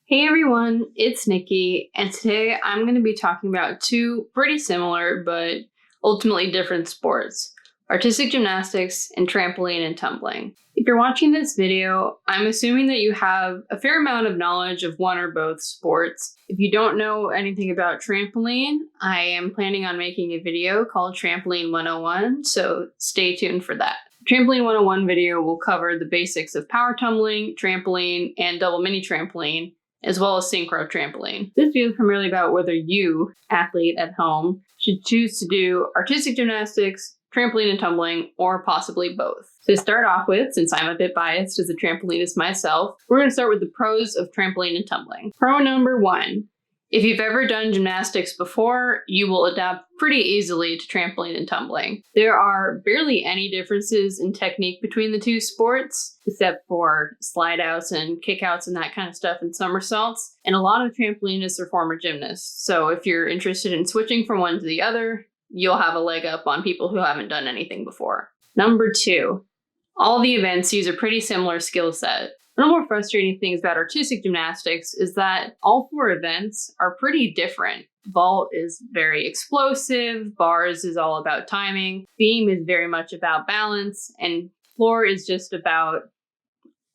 Hey everyone, it's Nikki, and today I'm going to be talking about two pretty similar but ultimately different sports, artistic gymnastics and trampoline and tumbling. If you're watching this video, I'm assuming that you have a fair amount of knowledge of one or both sports. If you don't know anything about trampoline, I am planning on making a video called Trampoline 101, so stay tuned for that. Trampoline 101 video will cover the basics of power tumbling, trampoline, and double mini trampoline, as well as synchro trampoline. This video is primarily about whether you, athlete at home, should choose to do artistic gymnastics, trampoline and tumbling, or possibly both. So to start off with, since I'm a bit biased as a trampolinist myself, we're going to start with the pros of trampoline and tumbling. Pro number one. If you've ever done gymnastics before, you will adapt pretty easily to trampoline and tumbling. There are barely any differences in technique between the two sports, except for slide outs and kick outs and that kind of stuff and somersaults. And a lot of trampolinists are former gymnasts. So if you're interested in switching from one to the other, you'll have a leg up on people who haven't done anything before. Number two, all the events use a pretty similar skill set. One of the more frustrating things about artistic gymnastics is that all four events are pretty different. Vault is very explosive, bars is all about timing, beam is very much about balance, and floor is just about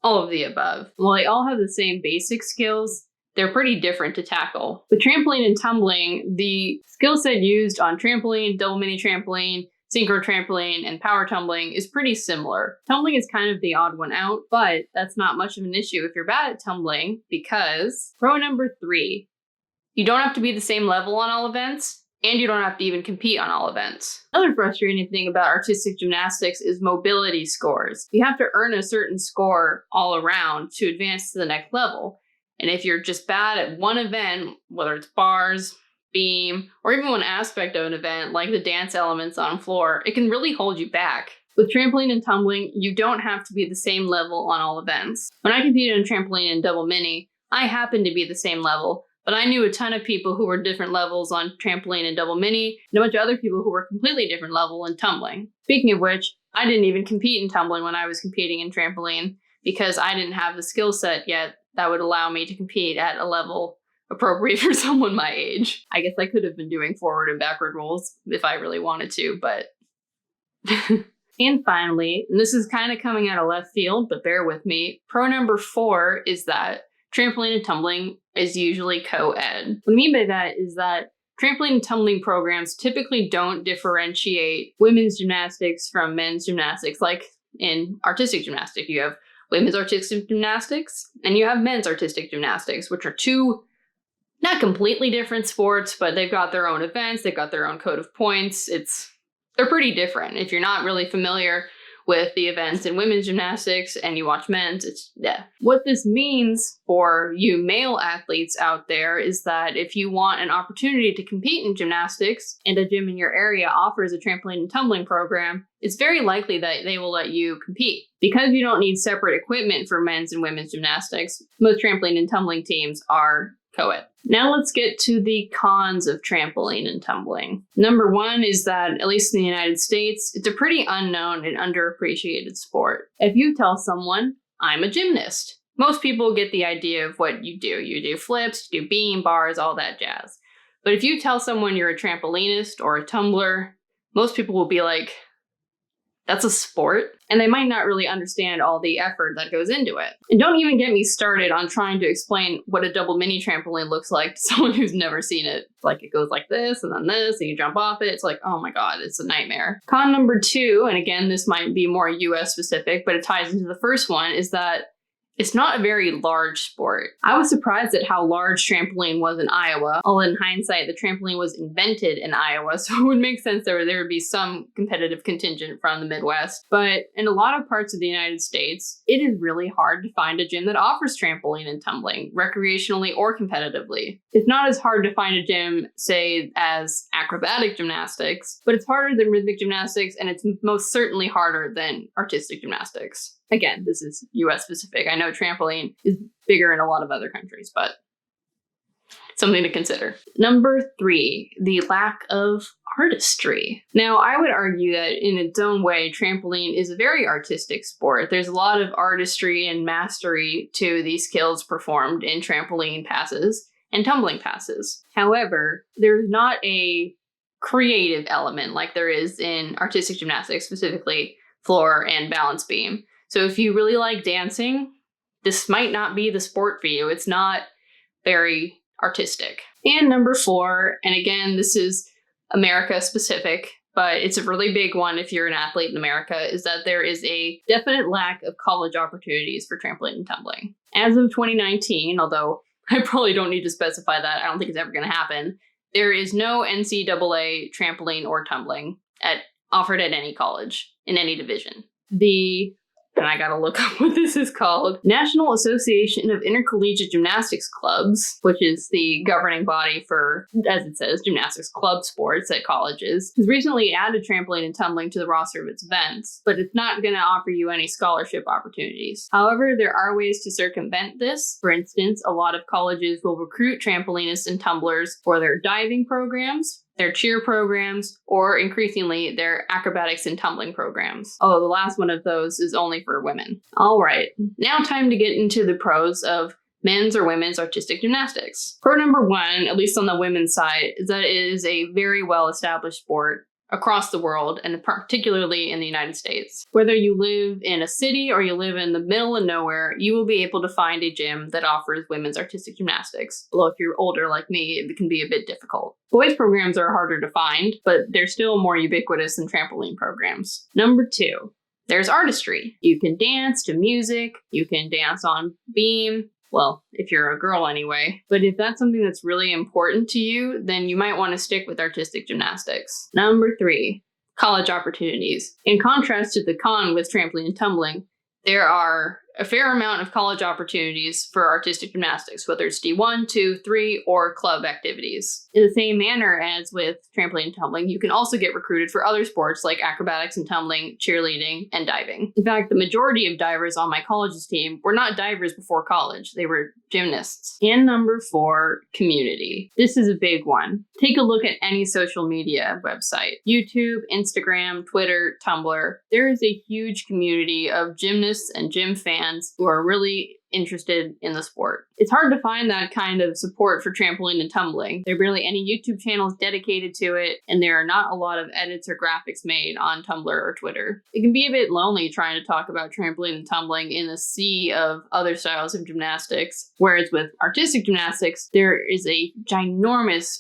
all of the above. While they all have the same basic skills, they're pretty different to tackle. With trampoline and tumbling, the skill set used on trampoline, double mini trampoline, synchro trampoline, and power tumbling is pretty similar. Tumbling is kind of the odd one out, but that's not much of an issue if you're bad at tumbling, because pro number three, you don't have to be the same level on all events, and you don't have to even compete on all events. Another frustrating thing about artistic gymnastics is mobility scores. You have to earn a certain score all around to advance to the next level. And if you're just bad at one event, whether it's bars, beam, or even one aspect of an event like the dance elements on floor, it can really hold you back. With trampoline and tumbling, you don't have to be the same level on all events. When I competed in trampoline and double mini, I happened to be the same level, but I knew a ton of people who were different levels on trampoline and double mini, and a bunch of other people who were completely different level in tumbling. Speaking of which, I didn't even compete in tumbling when I was competing in trampoline because I didn't have the skill set yet that would allow me to compete at a level appropriate for someone my age. I guess I could have been doing forward and backward rolls if I really wanted to, but... And finally, and this is kind of coming out of left field, but bear with me, pro number four is that trampoline and tumbling is usually co-ed. What I mean by that is that trampoline and tumbling programs typically don't differentiate women's gymnastics from men's gymnastics. Like in artistic gymnastics, you have women's artistic gymnastics and you have men's artistic gymnastics, which are two not completely different sports, but they've got their own events, they've got their own code of points. They're pretty different. If you're not really familiar with the events in women's gymnastics and you watch men's, What this means for you male athletes out there is that if you want an opportunity to compete in gymnastics and a gym in your area offers a trampoline and tumbling program, it's very likely that they will let you compete. Because you don't need separate equipment for men's and women's gymnastics, most trampoline and tumbling teams are co-ed. Now let's get to the cons of trampoline and tumbling. Number one is that, at least in the United States, it's a pretty unknown and underappreciated sport. If you tell someone, I'm a gymnast, most people get the idea of what you do. You do flips, you do beam, bars, all that jazz. But if you tell someone you're a trampolinist or a tumbler, most people will be like, that's a sport, and they might not really understand all the effort that goes into it. And don't even get me started on trying to explain what a double mini trampoline looks like to someone who's never seen it. Like it goes like this, and then this, and you jump off it. It's like, oh my god, it's a nightmare. Con number two, and again, this might be more US specific, but it ties into the first one, is that it's not a very large sport. I was surprised at how large trampoline was in Iowa. All in hindsight, the trampoline was invented in Iowa, so it would make sense there would be some competitive contingent from the Midwest. But in a lot of parts of the United States, it is really hard to find a gym that offers trampoline and tumbling, recreationally or competitively. It's not as hard to find a gym, say, as acrobatic gymnastics, but it's harder than rhythmic gymnastics, and it's most certainly harder than artistic gymnastics. Again, this is US specific. I know trampoline is bigger in a lot of other countries, but something to consider. Number 3, the lack of artistry. Now, I would argue that in its own way, trampoline is a very artistic sport. There's a lot of artistry and mastery to the skills performed in trampoline passes and tumbling passes. However, there's not a creative element like there is in artistic gymnastics, specifically floor and balance beam. So if you really like dancing, this might not be the sport for you. It's not very artistic. And number 4, and again, this is America specific, but it's a really big one if you're an athlete in America, is that there is a definite lack of college opportunities for trampoline and tumbling. As of 2019, although I probably don't need to specify that, I don't think it's ever going to happen, there is no NCAA trampoline or tumbling offered at any college in any division. And I gotta look up what this is called, National Association of Intercollegiate Gymnastics Clubs, which is the governing body for, as it says, gymnastics club sports at colleges, has recently added trampoline and tumbling to the roster of its events, but it's not going to offer you any scholarship opportunities. However, there are ways to circumvent this. For instance, a lot of colleges will recruit trampolinists and tumblers for their diving programs, their cheer programs, or increasingly their acrobatics and tumbling programs. Although the last one of those is only for women. All right, now time to get into the pros of men's or women's artistic gymnastics. Pro number 1, at least on the women's side, is that it is a very well-established sport across the world, and particularly in the United States. Whether you live in a city or you live in the middle of nowhere, you will be able to find a gym that offers women's artistic gymnastics. Although if you're older like me, it can be a bit difficult. Boys programs are harder to find, but they're still more ubiquitous than trampoline programs. Number 2, there's artistry. You can dance to music, you can dance on beam. Well, if you're a girl anyway. But if that's something that's really important to you, then you might want to stick with artistic gymnastics. Number 3, college opportunities. In contrast to the con with trampoline and tumbling, there are a fair amount of college opportunities for artistic gymnastics, whether it's D1, 2, 3, or club activities. In the same manner as with trampoline and tumbling, you can also get recruited for other sports like acrobatics and tumbling, cheerleading, and diving. In fact, the majority of divers on my college's team were not divers before college, they were gymnasts. And number 4, community. This is a big one. Take a look at any social media website. YouTube, Instagram, Twitter, Tumblr. There is a huge community of gymnasts and gym fans who are really interested in the sport. It's hard to find that kind of support for trampoline and tumbling. There are barely any YouTube channels dedicated to it, and there are not a lot of edits or graphics made on Tumblr or Twitter. It can be a bit lonely trying to talk about trampoline and tumbling in a sea of other styles of gymnastics, whereas with artistic gymnastics, there is a ginormous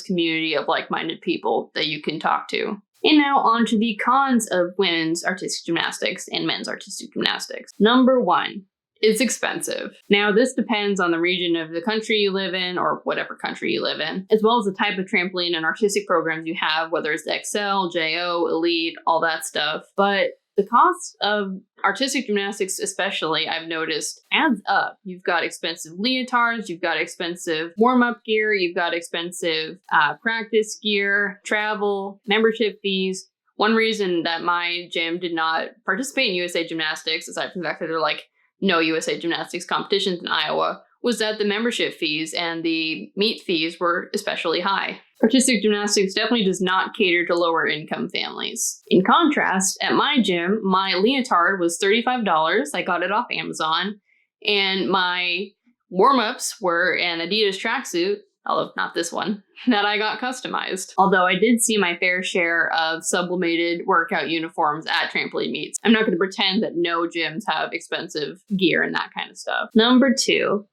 community of like-minded people that you can talk to. And now on to the cons of women's artistic gymnastics and men's artistic gymnastics. Number 1, it's expensive. Now, this depends on the region of the country you live in, or whatever country you live in, as well as the type of trampoline and artistic programs you have, whether it's XL, JO, Elite, all that stuff. But the cost of artistic gymnastics, especially, I've noticed, adds up. You've got expensive leotards, you've got expensive warm-up gear, you've got expensive practice gear, travel, membership fees. One reason that my gym did not participate in USA Gymnastics, aside from the fact that there are like no USA Gymnastics competitions in Iowa, was that the membership fees and the meet fees were especially high. Artistic gymnastics definitely does not cater to lower income families. In contrast, at my gym, my leotard was $35. I got it off Amazon. And my warm-ups were an Adidas tracksuit, although not this one, that I got customized. Although I did see my fair share of sublimated workout uniforms at trampoline meets. I'm not going to pretend that no gyms have expensive gear and that kind of stuff. Number 2.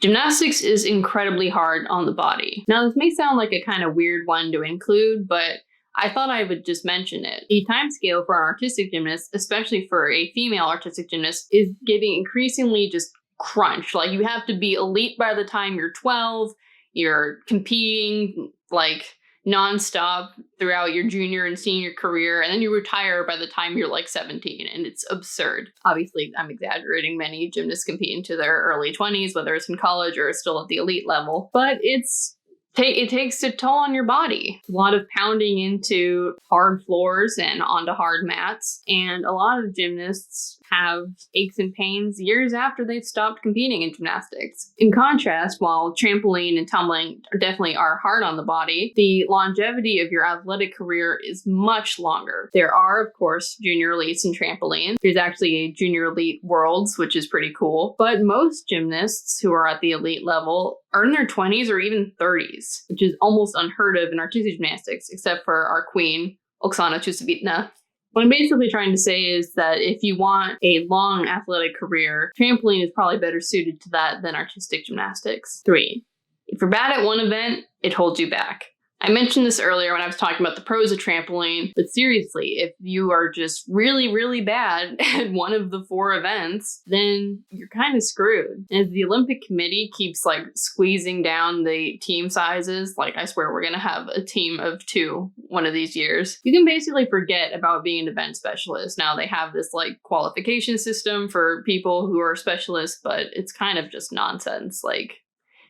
Gymnastics is incredibly hard on the body. Now, this may sound like a kind of weird one to include, but I thought I would just mention it. The time scale for an artistic gymnast, especially for a female artistic gymnast, is getting increasingly just crunched. Like, you have to be elite by the time you're 12, you're competing like nonstop throughout your junior and senior career, and then you retire by the time you're like 17, and it's absurd. Obviously, I'm exaggerating. Many gymnasts compete into their early 20s, whether it's in college or still at the elite level, but it takes a toll on your body. A lot of pounding into hard floors and onto hard mats, and a lot of gymnasts have aches and pains years after they've stopped competing in gymnastics. In contrast, while trampoline and tumbling definitely are hard on the body, the longevity of your athletic career is much longer. There are, of course, junior elites in trampoline. There's actually a junior elite worlds, which is pretty cool. But most gymnasts who are at the elite level are in their 20s or even 30s, which is almost unheard of in artistic gymnastics, except for our queen, Oksana Chusovitina. What I'm basically trying to say is that if you want a long athletic career, trampoline is probably better suited to that than artistic gymnastics. 3. If you're bad at one event, it holds you back. I mentioned this earlier when I was talking about the pros of trampoline, but seriously, if you are just really, really bad at one of the 4 events, then you're kind of screwed. As the Olympic Committee keeps squeezing down the team sizes, I swear we're gonna have a team of 2 one of these years, you can basically forget about being an event specialist. Now they have this qualification system for people who are specialists, but it's kind of just nonsense.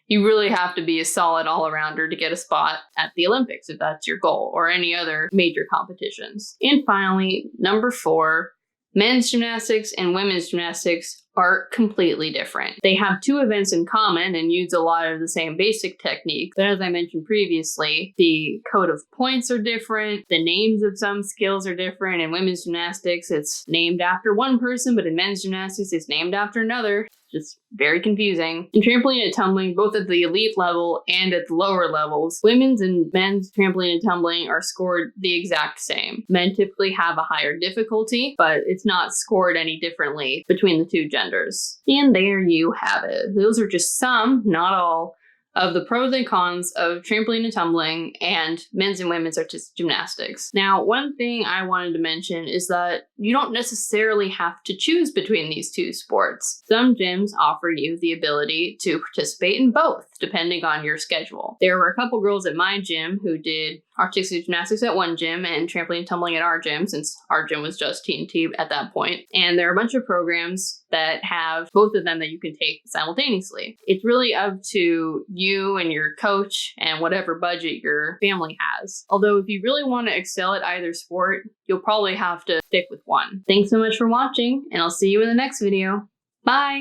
You really have to be a solid all-arounder to get a spot at the Olympics if that's your goal, or any other major competitions. And finally, number 4, men's gymnastics and women's gymnastics are completely different. They have 2 events in common and use a lot of the same basic techniques, but as I mentioned previously, the code of points are different, the names of some skills are different. In women's gymnastics, it's named after one person, but in men's gymnastics, it's named after another. Just very confusing. In trampoline and tumbling, both at the elite level and at the lower levels, women's and men's trampoline and tumbling are scored the exact same. Men typically have a higher difficulty, but it's not scored any differently between the 2 genders. And there you have it. Those are just some, not all, of the pros and cons of trampoline and tumbling and men's and women's artistic gymnastics. Now, one thing I wanted to mention is that you don't necessarily have to choose between these 2 sports. Some gyms offer you the ability to participate in both, depending on your schedule. There were a couple girls at my gym who did artistic gymnastics at one gym and trampoline and tumbling at our gym, since our gym was just T&T at that point. And there are a bunch of programs that have both of them that you can take simultaneously. It's really up to you and your coach and whatever budget your family has. Although if you really want to excel at either sport, you'll probably have to stick with one. Thanks so much for watching, and I'll see you in the next video. Bye!